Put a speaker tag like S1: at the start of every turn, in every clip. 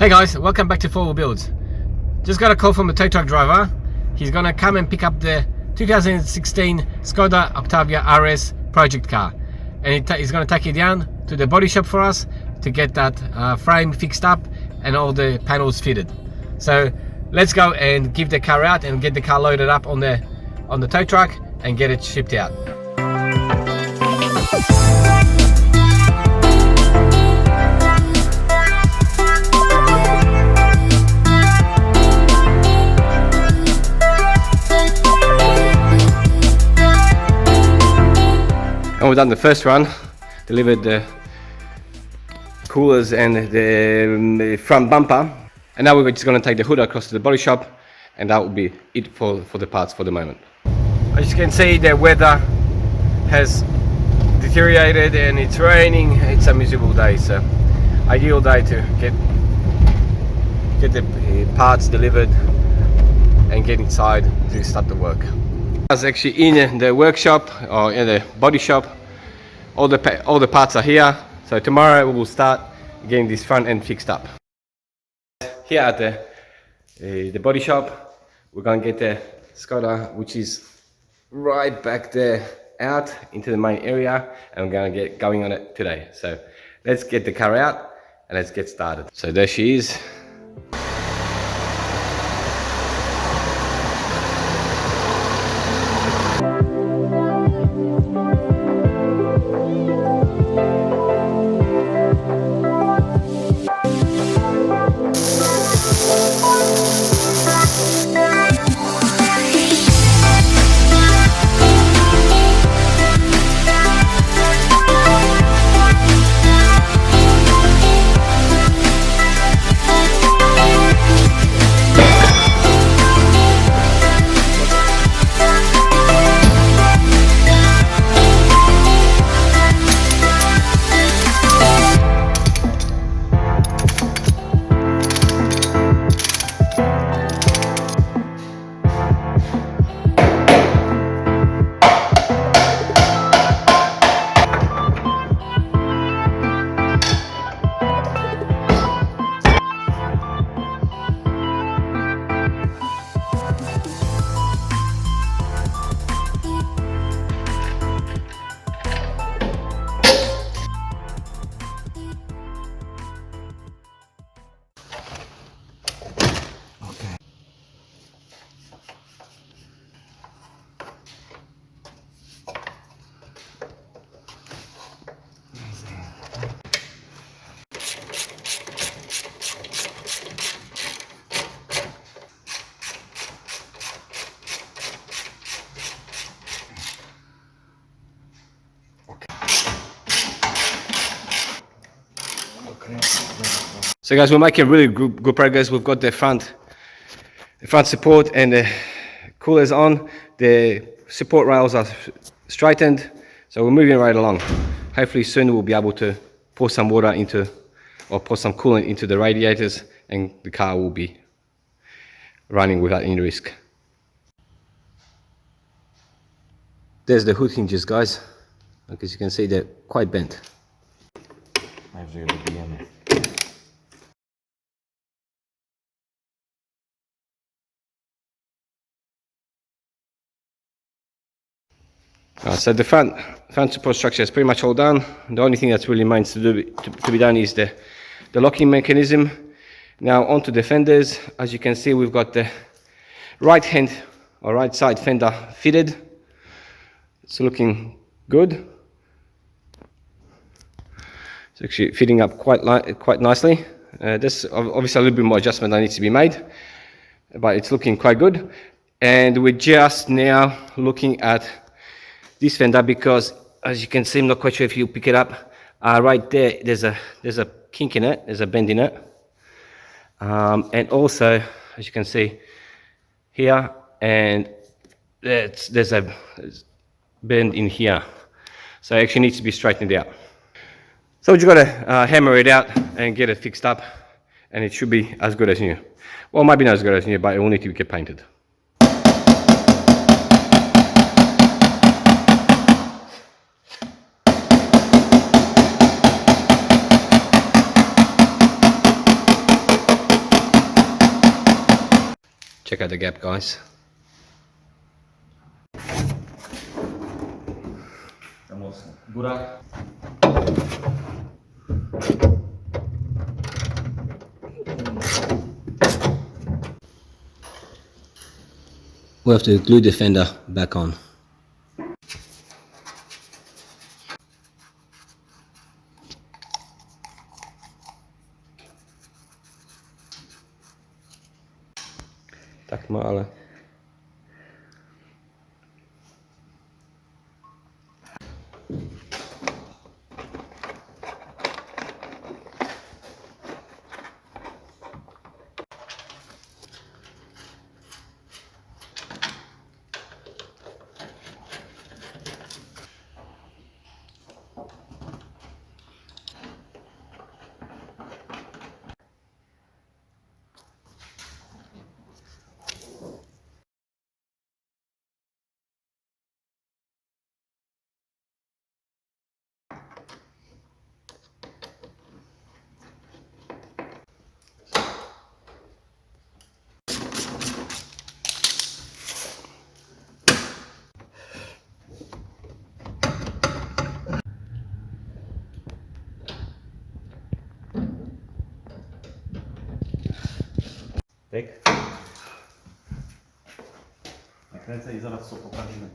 S1: Hey guys, welcome back to 4 Wheel Builds. Just got a call from the tow truck driver. He's gonna come and pick up the 2016 Skoda Octavia RS project car, and he's gonna take it down to the body shop for us to get that frame fixed up and all the panels fitted. So let's go and give the car out and get the car loaded up on the tow truck and get it shipped out. And we've done the first run, delivered the coolers and the front bumper, and now we're just going to take the hood across to the body shop, and that will be it for the parts for the moment. As you can see, the weather has deteriorated and it's raining. It's a miserable day, so ideal day to get the parts delivered and get inside to start the work. I was actually in the workshop or in the body shop. All the parts are here, so tomorrow we will start getting this front end fixed up. Here at the body shop, we're going to get the Skoda, which is right back there, out into the main area, and we're going to get going on it today. So let's get the car out and let's get started. So there she is. So guys, we're making really good progress. We've got the front support and the coolers on. The support rails are straightened, so we're moving right along. Hopefully soon we'll be able to pour some water into, or pour some coolant into the radiators, and the car will be running without any risk. There's the hood hinges, guys. As you can see, they're quite bent. So the front support structure is pretty much all done. The only thing that's really remains to be done is the locking mechanism. Now onto the fenders. As you can see, we've got the right hand or right side fender fitted. It's looking good. It's actually fitting up quite nicely. There's obviously a little bit more adjustment that needs to be made, but it's looking quite good. And we're just now looking at this fender because, as you can see, I'm not quite sure if you pick it up. Right there, there's a kink in it. There's a bend in it, and also, as you can see here, and there's a bend in here. So it actually needs to be straightened out. So we've got to hammer it out and get it fixed up, and it should be as good as new. Well, it might be not as good as new, but it will need to get painted. check out the gap, guys. We have to glue the fender back on. Tak ma, ale
S2: Tak? Nakręcę i zaraz co poprawimy.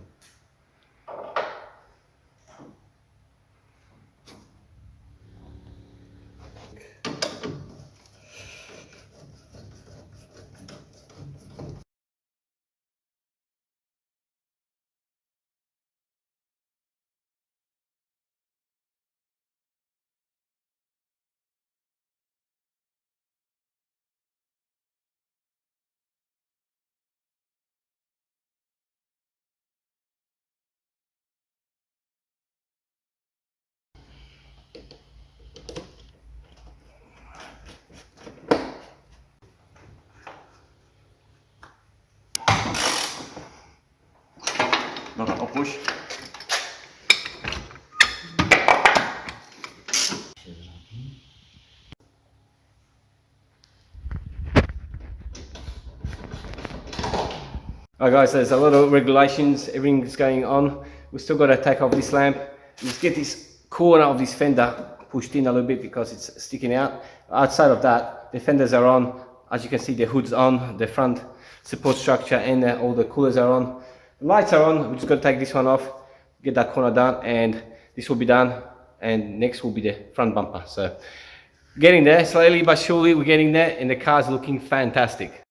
S2: Dobra, opuść.
S1: Alright guys, there's a lot of regulations, everything's going on. We still got to take off this lamp. Just get this corner of this fender pushed in a little bit because it's sticking out. Outside of that, the fenders are on. As you can see, the hood's on, the front support structure and all the coolers are on. The lights are on. We just got to take this one off, get that corner done, and this will be done. And next will be the front bumper. So getting there, slowly but surely we're getting there, and the car's looking fantastic.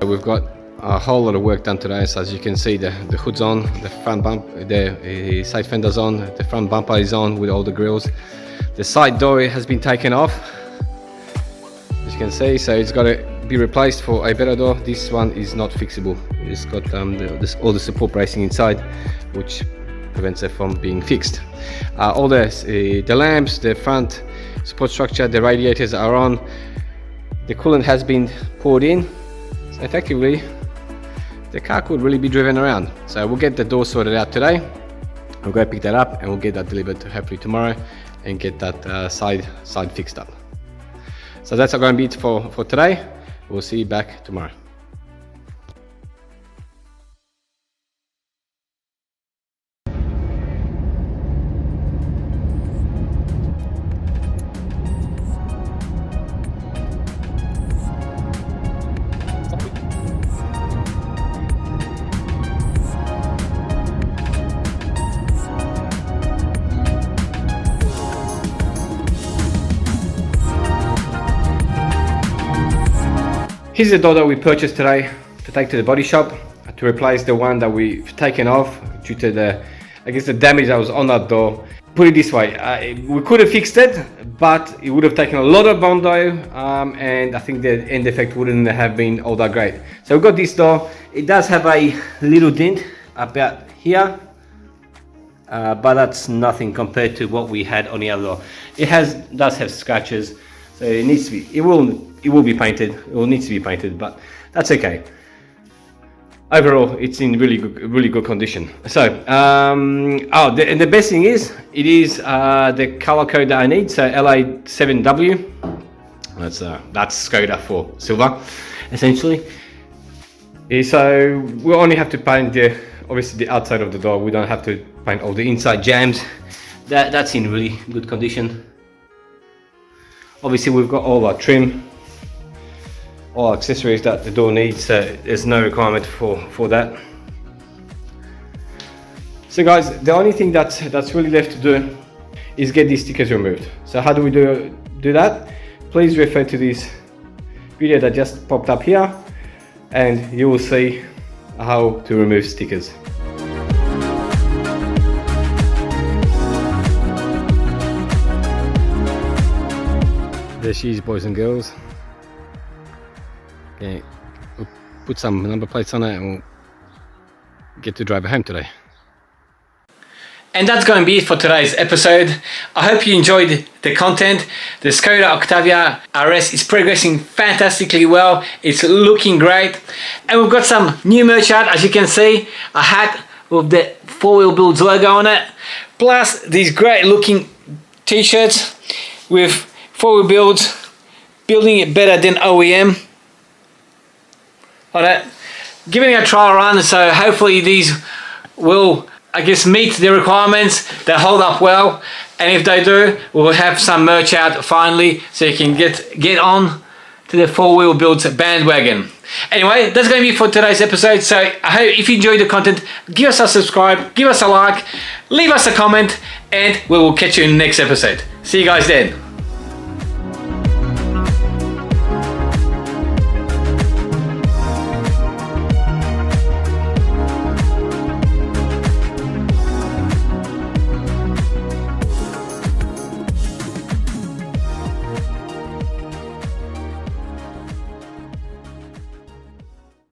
S1: We've got a whole lot of work done today, so as you can see the hood's on, the front bump, the side fender's on, the front bumper is on with all the grills. The side door has been taken off, as you can see, so it's got to be replaced for a better door. This one is not fixable. It's got all the support bracing inside, which prevents it from being fixed. All the lamps, the front support structure, the radiators are on. The coolant has been poured in. So effectively, the car could really be driven around. So we'll get the door sorted out today. We'll go pick that up and we'll get that delivered hopefully tomorrow and get that side fixed up. So that's going to be it for today. We'll see you back tomorrow. Here's the door that we purchased today to take to the body shop to replace the one that we've taken off due to the damage that was on that door. Put it this way, we could have fixed it, but it would have taken a lot of Bondo, and I think the end effect wouldn't have been all that great. So we've got this door. It does have a little dent about here, but that's nothing compared to what we had on the other door. It does have scratches, so it needs to be. It will be painted. It will need to be painted, but that's okay. Overall, it's in really good condition. So, and the best thing is, it is the color code that I need. So LA7W. That's Skoda for silver, essentially. So we only have to paint obviously the outside of the door. We don't have to paint all the inside jams. That's in really good condition. Obviously, we've got all our trim, all accessories that the door needs, so there's no requirement for that. So guys, the only thing that's really left to do is get these stickers removed. So how do we do that? Please refer to this video that just popped up here and you will see how to remove stickers. There she is, boys and girls. Okay, we'll put some number plates on it and we'll get to drive it home today. And that's going to be it for today's episode. I hope you enjoyed the content. The Skoda Octavia RS is progressing fantastically well. It's looking great. And we've got some new merch out, as you can see. A hat with the 4Wheel Builds logo on it. Plus these great looking t-shirts with 4Wheel Builds, building it better than OEM. On it, giving it a trial run, so hopefully these will, I guess, meet the requirements. They hold up well, and if they do, we'll have some merch out finally, so you can get on to the 4Wheel Builds bandwagon. Anyway, that's going to be for today's episode. So I hope if you enjoyed the content, give us a subscribe, give us a like, leave us a comment, and we will catch you in the next episode. See you guys then.